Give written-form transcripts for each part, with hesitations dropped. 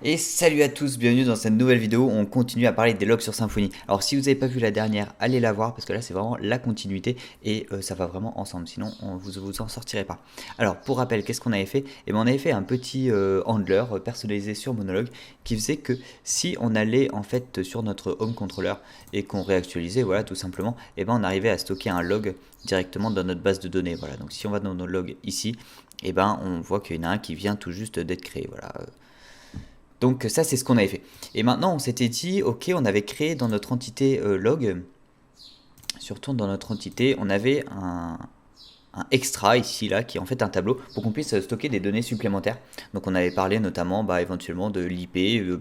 Et salut à tous, bienvenue dans cette nouvelle vidéo où on continue à parler des logs sur Symfony. Alors si vous n'avez pas vu la dernière, allez la voir parce que là c'est vraiment la continuité et ça va vraiment ensemble, sinon vous en sortirez pas. Alors pour rappel, qu'est-ce qu'on avait fait? Eh bien on avait fait un petit handler personnalisé sur Monologue qui faisait que si on allait en fait sur notre home controller et qu'on réactualisait, voilà tout simplement, eh ben on arrivait à stocker un log directement dans notre base de données. Voilà, donc si on va dans nos logs ici, eh ben on voit qu'il y en a un qui vient tout juste d'être créé. Voilà. Donc ça c'est ce qu'on avait fait. Et maintenant on s'était dit, ok, on avait créé dans notre entité log, surtout dans notre entité, on avait un extra ici là qui est en fait un tableau pour qu'on puisse stocker des données supplémentaires. Donc on avait parlé notamment éventuellement de l'IP,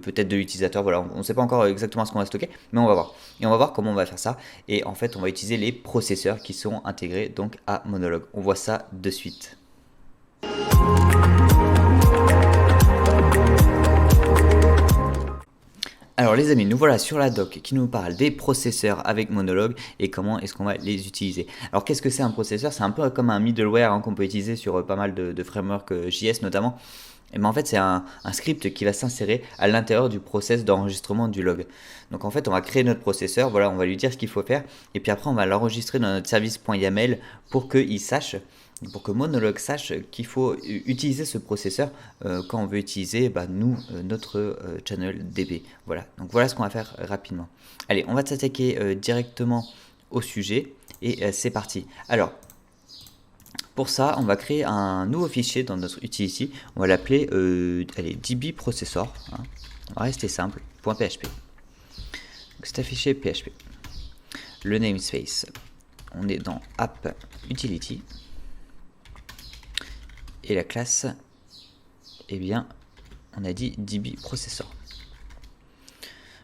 peut-être de l'utilisateur, voilà, on ne sait pas encore exactement ce qu'on va stocker, mais on va voir. Et on va voir comment on va faire ça. Et en fait on va utiliser les processeurs qui sont intégrés donc à Monolog. On voit ça de suite. Alors les amis, nous voilà sur la doc qui nous parle des processeurs avec Monolog et comment est-ce qu'on va les utiliser. Alors qu'est-ce que c'est un processeur? C'est un peu comme un middleware qu'on peut utiliser sur pas mal de frameworks JS notamment. Et ben en fait c'est un script qui va s'insérer à l'intérieur du process d'enregistrement du log. Donc en fait on va créer notre processeur, voilà, on va lui dire ce qu'il faut faire et puis après on va l'enregistrer dans notre service.yaml pour qu'il sache, pour que Monolog sache qu'il faut utiliser ce processeur quand on veut utiliser notre channel DB. Voilà, donc voilà ce qu'on va faire rapidement. Allez, on va s'attaquer directement au sujet et c'est parti. Alors, pour ça, on va créer un nouveau fichier dans notre utility. On va l'appeler db processor. Hein. On va rester simple. .php. Donc c'est un fichier PHP. Le namespace, on est dans app utility. Et la classe, eh bien, on a dit db processor.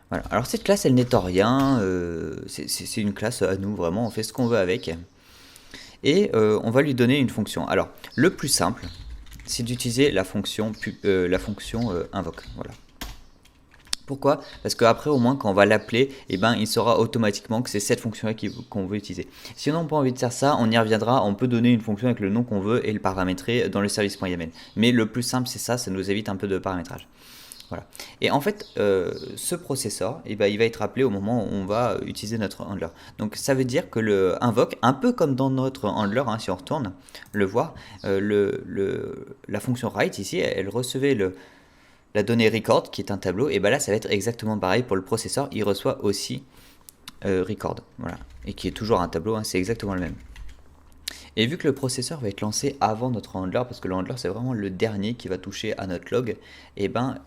Voilà. Alors cette classe, elle n'est en rien. C'est une classe à nous, vraiment. On fait ce qu'on veut avec. Et on va lui donner une fonction. Alors, le plus simple, c'est d'utiliser la fonction, invoke. Voilà. Pourquoi? Parce qu'après, au moins, quand on va l'appeler, eh ben, il saura automatiquement que c'est cette fonction-là qu'on veut utiliser. Si on n'a pas envie de faire ça, on y reviendra. On peut donner une fonction avec le nom qu'on veut et le paramétrer dans le service.yaml. Mais le plus simple, c'est ça. Ça nous évite un peu de paramétrage. Voilà. Et en fait, ce processeur, il va être appelé au moment où on va utiliser notre handler. Donc ça veut dire que le invoke, un peu comme dans notre handler, hein, si on retourne le voir, la fonction write ici, elle recevait la donnée record qui est un tableau, et ben là ça va être exactement pareil pour le processeur, il reçoit aussi record, voilà, et qui est toujours un tableau, hein, c'est exactement le même. Et vu que le processeur va être lancé avant notre handler, parce que le handler c'est vraiment le dernier qui va toucher à notre log, et ben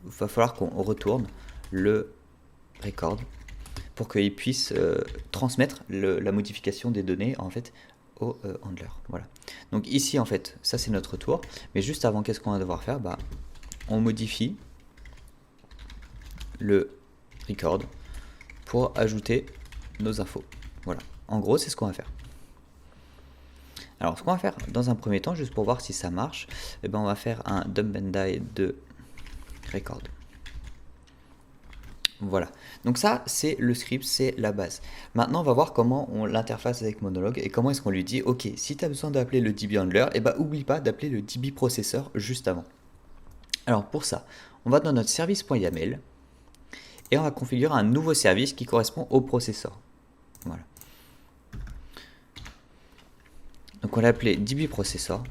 va falloir qu'on retourne le record pour qu'il puisse transmettre la modification des données en fait au handler. Voilà. Donc ici en fait, ça c'est notre tour, mais juste avant, qu'est-ce qu'on va devoir faire? On modifie le record pour ajouter nos infos. Voilà. En gros, c'est ce qu'on va faire. Alors, ce qu'on va faire dans un premier temps, juste pour voir si ça marche, eh ben, on va faire un dump and die de record. Voilà. Donc ça, c'est le script, c'est la base. Maintenant, on va voir comment on l'interface avec Monolog et comment est-ce qu'on lui dit, ok, si tu as besoin d'appeler le DB handler, eh ben, oublie pas d'appeler le DB processor juste avant. Alors pour ça, on va dans notre service.yaml et on va configurer un nouveau service qui correspond au processeur. Voilà. Donc on l'a appelé DB processor.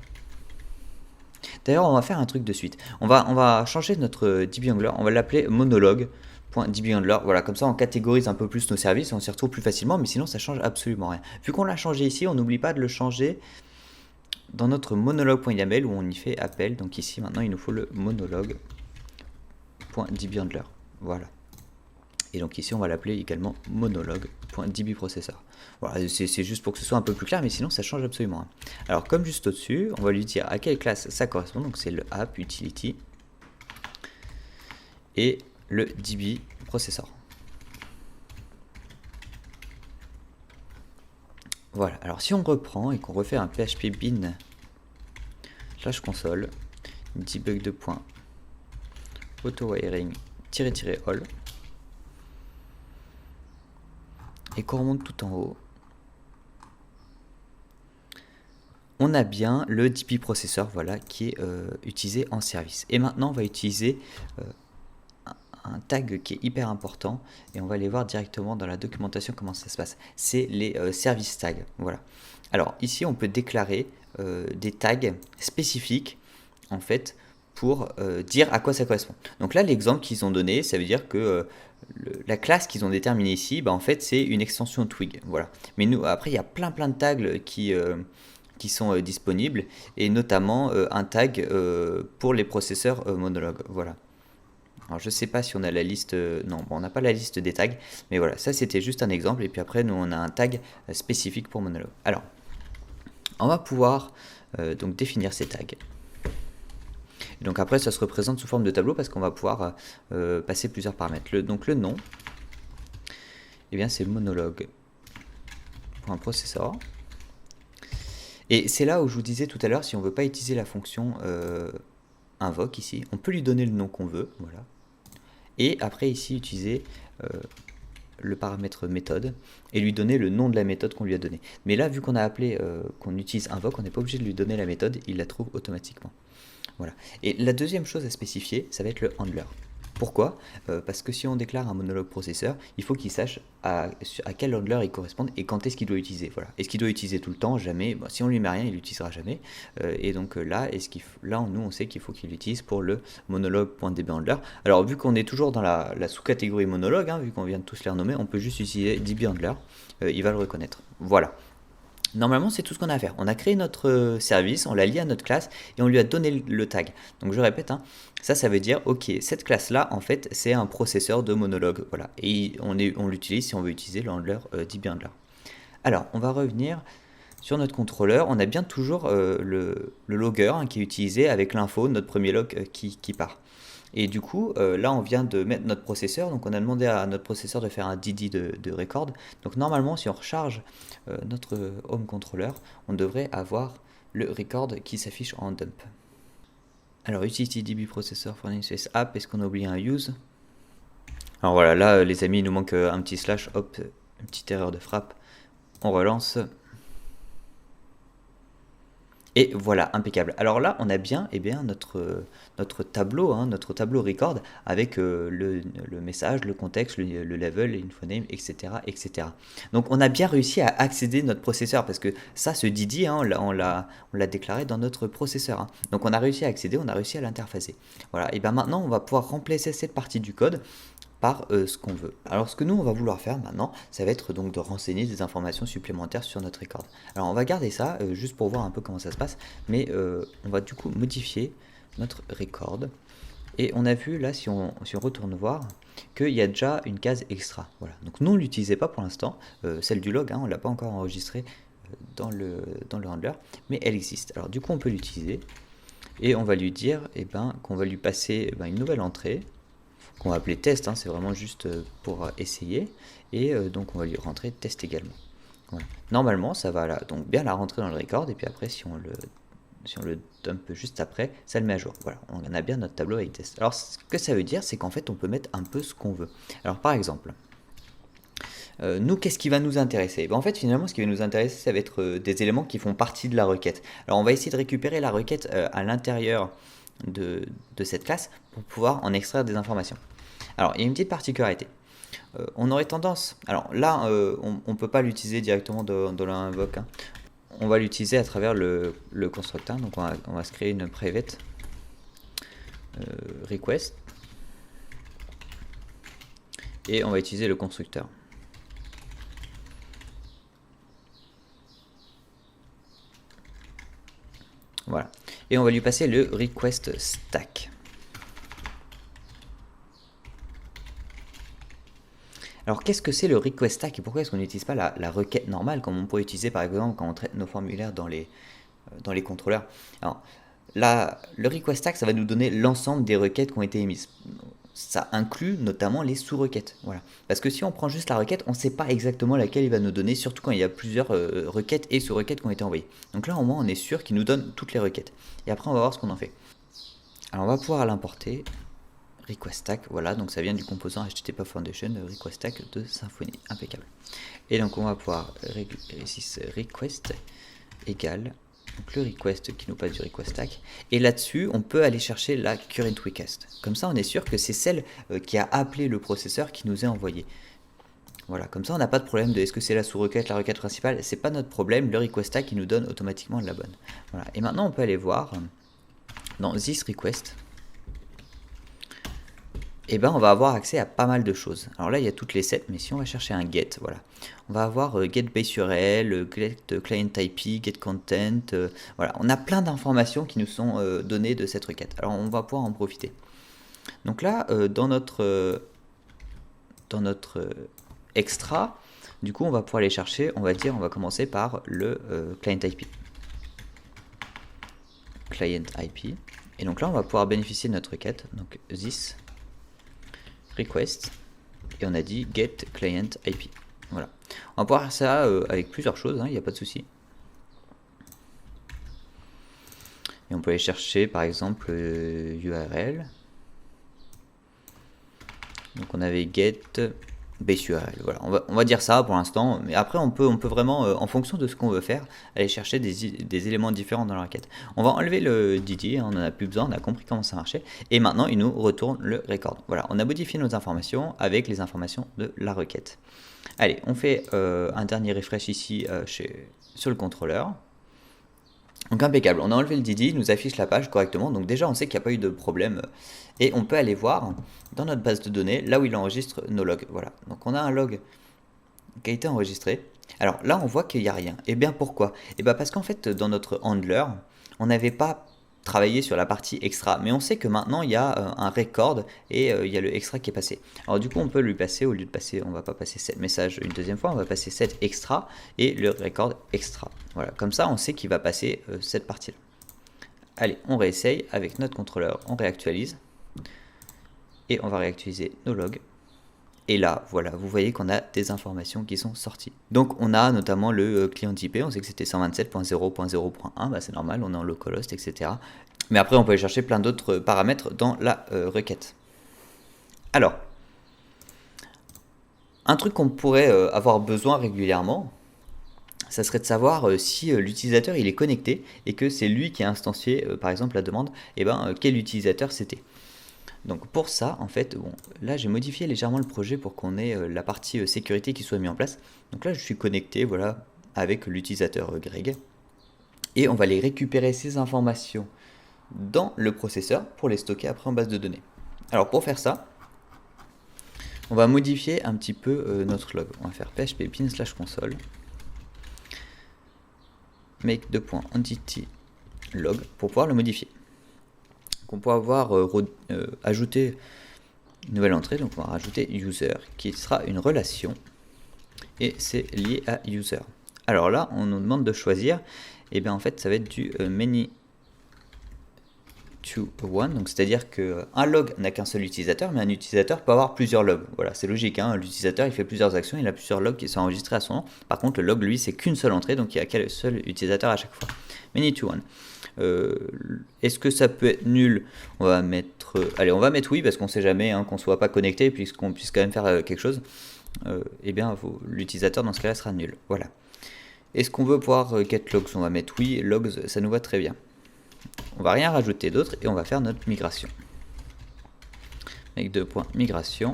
D'ailleurs, on va faire un truc de suite. On va changer notre DB handler, on va l'appeler monolog.dbhandler. Voilà, comme ça on catégorise un peu plus nos services, on s'y retrouve plus facilement, mais sinon ça change absolument rien. Vu qu'on l'a changé ici, on n'oublie pas de le changer dans notre monolog.yaml où on y fait appel. Donc ici maintenant il nous faut le monolog.dbhandler. Voilà. Et donc ici on va l'appeler également monolog.dbprocessor. Voilà, c'est juste pour que ce soit un peu plus clair, mais sinon ça change absolument rien. Alors comme juste au-dessus, on va lui dire à quelle classe ça correspond. Donc c'est le app utility et le db processor. Voilà, alors si on reprend et qu'on refait un php bin slash console debug de point autowiring --all et qu'on remonte tout en haut, on a bien le DB processor, voilà, qui est utilisé en service. Et maintenant, on va utiliser un tag qui est hyper important et on va aller voir directement dans la documentation comment ça se passe. C'est les service tags. Voilà. Alors ici, on peut déclarer des tags spécifiques en fait pour dire à quoi ça correspond. Donc là, l'exemple qu'ils ont donné, ça veut dire que la classe qu'ils ont déterminée ici, bah, en fait, c'est une extension Twig. Voilà. Mais nous, après, il y a plein de tags qui sont disponibles et notamment un tag pour les processeurs Monologue. Voilà. Alors je sais pas si on a la liste, non, bon, on n'a pas la liste des tags, mais voilà, ça c'était juste un exemple, et puis après nous on a un tag spécifique pour Monologue. Alors, on va pouvoir donc définir ces tags. Et donc après ça se représente sous forme de tableau parce qu'on va pouvoir passer plusieurs paramètres. Donc le nom, eh bien c'est Monologue pour un processeur. Et c'est là où je vous disais tout à l'heure, si on veut pas utiliser la fonction invoque ici, on peut lui donner le nom qu'on veut, voilà. Et après ici utiliser le paramètre méthode et lui donner le nom de la méthode qu'on lui a donné. Mais là vu qu'on a appelé qu'on utilise invoque, on n'est pas obligé de lui donner la méthode, il la trouve automatiquement. Voilà. Et la deuxième chose à spécifier, ça va être le handler. Pourquoi? Parce que si on déclare un monologue processeur, il faut qu'il sache à quel handler il correspond et quand est-ce qu'il doit utiliser. Voilà. Est-ce qu'il doit utiliser tout le temps? Jamais. Bon, si on lui met rien, il l'utilisera jamais. Et donc là, nous, on sait qu'il faut qu'il l'utilise pour le monologue.dbhandler. Alors, vu qu'on est toujours dans la sous-catégorie monologue, hein, vu qu'on vient de tous les renommer, on peut juste utiliser dbhandler. Il va le reconnaître. Voilà. Normalement, c'est tout ce qu'on a à faire. On a créé notre service, on l'a lié à notre classe et on lui a donné le tag. Donc je répète, hein, ça veut dire, ok, cette classe-là, en fait, c'est un processeur de monologue. Voilà. Et on l'utilise si on veut utiliser le handler dbhandler. Alors, on va revenir sur notre contrôleur. On a bien toujours le logger hein, qui est utilisé avec l'info, notre premier log qui part. Et du coup, là, on vient de mettre notre processeur. Donc, on a demandé à notre processeur de faire un DD de record. Donc, normalement, si on recharge notre home controller, on devrait avoir le record qui s'affiche en dump. Alors, utility db processor for space app. Est-ce qu'on a oublié un use? Alors voilà, là, les amis, il nous manque un petit slash. Hop, une petite erreur de frappe. On relance. Et voilà, impeccable. Alors là, on a bien, notre tableau, hein, notre tableau record avec le message, le contexte, le level, l'infoname, etc., etc. Donc on a bien réussi à accéder à notre processeur parce que ça, ce Didi, hein, on l'a déclaré dans notre processeur. Hein. Donc on a réussi à accéder, on a réussi à l'interfacer. Voilà. Et bien maintenant, on va pouvoir remplacer cette partie du code par ce qu'on veut. Alors ce que nous on va vouloir faire maintenant, ça va être donc de renseigner des informations supplémentaires sur notre record. Alors on va garder ça juste pour voir un peu comment ça se passe, mais on va du coup modifier notre record. Et on a vu là, si on retourne voir, qu'il y a déjà une case extra. Voilà. Donc nous on ne l'utilisait pas pour l'instant, celle du log, hein, on ne l'a pas encore enregistrée dans le handler, mais elle existe. Alors du coup on peut l'utiliser et on va lui dire qu'on va lui passer une nouvelle entrée qu'on va appeler test, hein, c'est vraiment juste pour essayer, et donc on va lui rentrer test également. Voilà. Normalement ça va là, donc bien la rentrer dans le record, et puis après si on le dump juste après, ça le met à jour. Voilà, on a bien notre tableau avec test. Alors ce que ça veut dire, c'est qu'en fait on peut mettre un peu ce qu'on veut. Alors par exemple, nous, qu'est-ce qui va nous intéresser? En fait, finalement, ce qui va nous intéresser, ça va être des éléments qui font partie de la requête. Alors, on va essayer de récupérer la requête à l'intérieur de cette classe pour pouvoir en extraire des informations. Alors, il y a une petite particularité. On aurait tendance... Alors là, on ne peut pas l'utiliser directement dans l'invoke. Hein. On va l'utiliser à travers le constructeur. Donc, on va se créer une private request. Et on va utiliser le constructeur. Voilà. Et on va lui passer le request stack. Alors qu'est-ce que c'est le request stack et pourquoi est-ce qu'on n'utilise pas la requête normale comme on pourrait utiliser par exemple quand on traite nos formulaires dans les contrôleurs? Alors là, le request stack, ça va nous donner l'ensemble des requêtes qui ont été émises. Ça inclut notamment les sous-requêtes. Voilà. Parce que si on prend juste la requête, on ne sait pas exactement laquelle il va nous donner, surtout quand il y a plusieurs requêtes et sous-requêtes qui ont été envoyées. Donc là, au moins, on est sûr qu'il nous donne toutes les requêtes. Et après, on va voir ce qu'on en fait. Alors, on va pouvoir l'importer. Request stack, voilà, donc ça vient du composant HTTP Foundation request stack de Symfony, impeccable. Et donc, on va pouvoir request égale Donc le request qui nous passe du request stack. Et là-dessus, on peut aller chercher la current request. Comme ça, on est sûr que c'est celle qui a appelé le processeur qui nous est envoyée. Voilà, comme ça, on n'a pas de problème de est-ce que c'est la sous-requête, la requête principale. C'est pas notre problème. Le request stack, il nous donne automatiquement la bonne. Voilà. Et maintenant, on peut aller voir dans this request. Et ben on va avoir accès à pas mal de choses. Alors là il y a toutes les sets, mais si on va chercher un get, voilà, on va avoir get base URL, get client IP, get content, voilà, on a plein d'informations qui nous sont données de cette requête. Alors on va pouvoir en profiter. Donc là dans notre extra, du coup on va pouvoir aller chercher, on va commencer par le client IP. Client IP. Et donc là on va pouvoir bénéficier de notre requête, donc this request, et on a dit get client IP. Voilà. On va pouvoir faire ça avec plusieurs choses, il n'y a pas de souci. Et on peut aller chercher par exemple URL. Donc on avait get base URL. Voilà, on va dire ça pour l'instant, mais après on peut vraiment, en fonction de ce qu'on veut faire, aller chercher des éléments différents dans la requête. On va enlever le DD, on n'en a plus besoin, on a compris comment ça marchait, et maintenant il nous retourne le record. Voilà, on a modifié nos informations avec les informations de la requête. Allez, on fait un dernier refresh ici sur le contrôleur. Donc impeccable, on a enlevé le DD, il nous affiche la page correctement, donc déjà on sait qu'il n'y a pas eu de problème, et on peut aller voir dans notre base de données, là où il enregistre nos logs, voilà. Donc on a un log qui a été enregistré, alors là on voit qu'il n'y a rien, et bien pourquoi? Et bien parce qu'en fait dans notre handler, on n'avait pas travaillé sur la partie extra, mais on sait que maintenant il y a un record, et il y a le extra qui est passé. Alors du coup on peut lui passer, au lieu de passer, on va pas passer 7 messages une deuxième fois, on va passer 7 extra, et le record extra. Voilà, comme ça on sait qu'il va passer cette partie-là. Allez, on réessaye avec notre contrôleur, on réactualise, et on va réactualiser nos logs. Et là, voilà, vous voyez qu'on a des informations qui sont sorties. Donc on a notamment le client IP, on sait que c'était 127.0.0.1, bah c'est normal, on est en localhost, etc. Mais après on peut aller chercher plein d'autres paramètres dans la requête. Alors, un truc qu'on pourrait avoir besoin régulièrement, ça serait de savoir si l'utilisateur il est connecté et que c'est lui qui a instancié par exemple la demande, et quel utilisateur c'était. Donc pour ça, en fait, bon, là j'ai modifié légèrement le projet pour qu'on ait la partie sécurité qui soit mise en place. Donc là je suis connecté, voilà, avec l'utilisateur Greg. Et on va aller récupérer ces informations dans le processeur pour les stocker après en base de données. Alors pour faire ça, on va modifier un petit peu notre log. On va faire php bin/console make .entity log pour pouvoir le modifier. On peut avoir ajouté une nouvelle entrée, donc on va rajouter user qui sera une relation et c'est lié à user. Alors là on nous demande de choisir, et bien en fait ça va être du many to one, donc c'est à dire qu'un log n'a qu'un seul utilisateur, mais un utilisateur peut avoir plusieurs logs. Voilà, c'est logique, l'utilisateur il fait plusieurs actions, il a plusieurs logs qui sont enregistrés à son nom. Par contre le log lui c'est qu'une seule entrée, donc il y a qu'un seul utilisateur à chaque fois. Many to one. Est-ce que ça peut être nul? On va mettre on va mettre oui, parce qu'on sait jamais qu'on soit pas connecté puisqu'on puisse quand même faire quelque chose. Et bien l'utilisateur dans ce cas là sera nul. Voilà. Est-ce qu'on veut pouvoir get logs? On va mettre oui, logs ça nous va très bien. On va rien rajouter d'autre et on va faire notre migration avec migration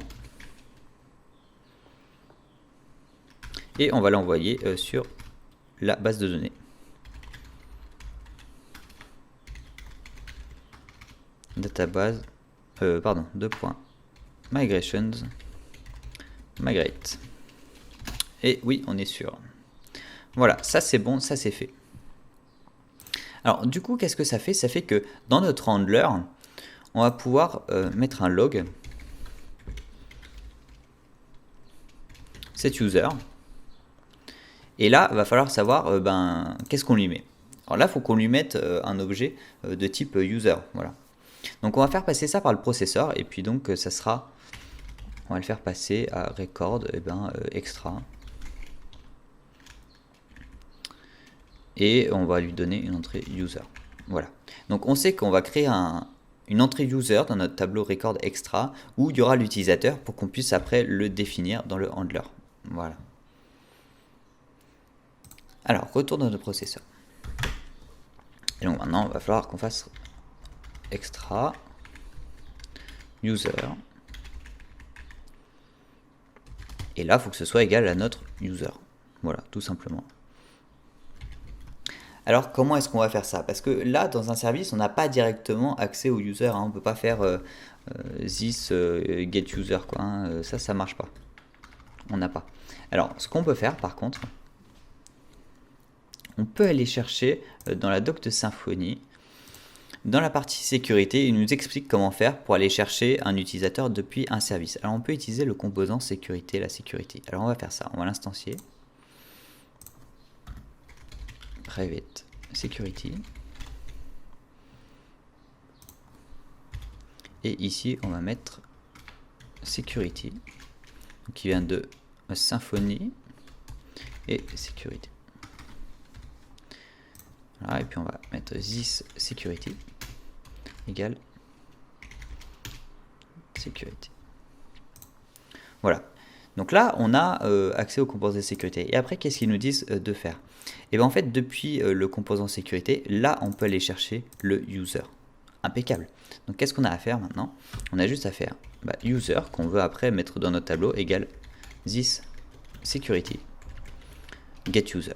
et on va l'envoyer sur la base de données. Database, migrations, migrate. Et oui, on est sûr. Voilà, ça c'est bon, ça c'est fait. Alors du coup, qu'est-ce que ça fait? Ça fait que dans notre handler, on va pouvoir mettre un log set user. Et là, il va falloir savoir qu'est-ce qu'on lui met. Alors là, il faut qu'on lui mette un objet de type user. Voilà. Donc on va faire passer ça par le processeur et puis donc ça sera, on va le faire passer à record extra et on va lui donner une entrée user. Voilà. Donc on sait qu'on va créer une entrée user dans notre tableau record extra où il y aura l'utilisateur pour qu'on puisse après le définir dans le handler. Voilà. Alors retour dans notre processeur. Et donc maintenant, il va falloir qu'on fasse extra user. Et là, il faut que ce soit égal à notre user. Voilà, tout simplement. Alors, comment est-ce qu'on va faire ça? Parce que là, dans un service, on n'a pas directement accès au user. Hein. On ne peut pas faire this get user, quoi. Hein. Ça marche pas. On n'a pas. Alors, ce qu'on peut faire, par contre, on peut aller chercher dans la doc de Symfony. Dans la partie sécurité, il nous explique comment faire pour aller chercher un utilisateur depuis un service. Alors on peut utiliser le composant sécurité, la sécurité. Alors on va faire ça, on va l'instancier. Private security. Et ici on va mettre security, qui vient de Symfony et sécurité. Voilà, et puis on va mettre this security égale sécurité. Voilà. Donc là, on a accès au composant de sécurité. Et après, qu'est-ce qu'ils nous disent de faire? Et bien en fait, depuis le composant sécurité, là, on peut aller chercher le user. Impeccable. Donc qu'est-ce qu'on a à faire maintenant? On a juste à faire user, qu'on veut après mettre dans notre tableau, égale this security get user.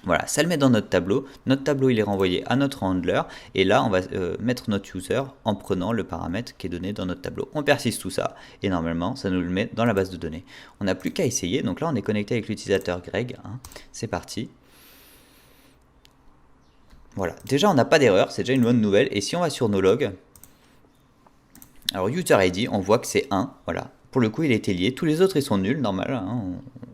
Voilà, ça le met dans notre tableau. Notre tableau, il est renvoyé à notre handler. Et là, on va mettre notre user en prenant le paramètre qui est donné dans notre tableau. On persiste tout ça. Et normalement, ça nous le met dans la base de données. On n'a plus qu'à essayer. Donc là, on est connecté avec l'utilisateur Greg. Hein. C'est parti. Voilà. Déjà, on n'a pas d'erreur. C'est déjà une bonne nouvelle. Et si on va sur nos logs, alors user ID, on voit que c'est 1. Voilà. Pour le coup, il était lié. Tous les autres, ils sont nuls, normal. Hein.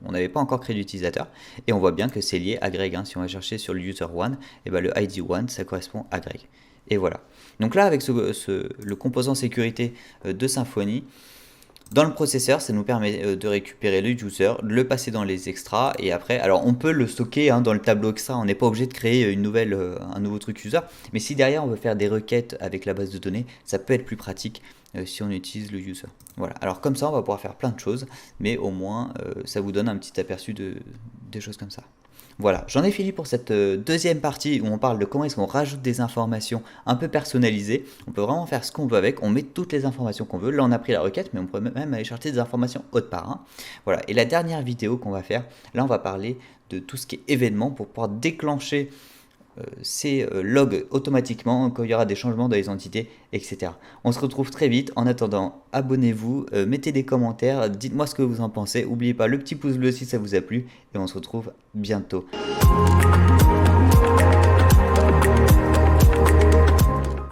On n'avait pas encore créé d'utilisateur. Et on voit bien que c'est lié à Greg. Hein. Si on va chercher sur le user 1, et ben le ID 1, ça correspond à Greg. Et voilà. Donc là, avec le composant sécurité de Symfony, dans le processeur, ça nous permet de récupérer le user, de le passer dans les extras. Et après, alors on peut le stocker dans le tableau extra. On n'est pas obligé de créer un nouveau truc user. Mais si derrière, on veut faire des requêtes avec la base de données, ça peut être plus pratique si on utilise le user. Voilà, alors comme ça on va pouvoir faire plein de choses, mais au moins ça vous donne un petit aperçu des choses comme ça. Voilà, j'en ai fini pour cette deuxième partie où on parle de comment est-ce qu'on rajoute des informations un peu personnalisées. On peut vraiment faire ce qu'on veut avec, on met toutes les informations qu'on veut. Là on a pris la requête, mais on peut même aller chercher des informations autre part. Hein. Voilà, et la dernière vidéo qu'on va faire, là on va parler de tout ce qui est événements pour pouvoir déclencher ces logs automatiquement quand il y aura des changements dans les entités, etc. On se retrouve très vite. En attendant, abonnez-vous, mettez des commentaires, dites-moi ce que vous en pensez. N'oubliez pas le petit pouce bleu si ça vous a plu et on se retrouve bientôt.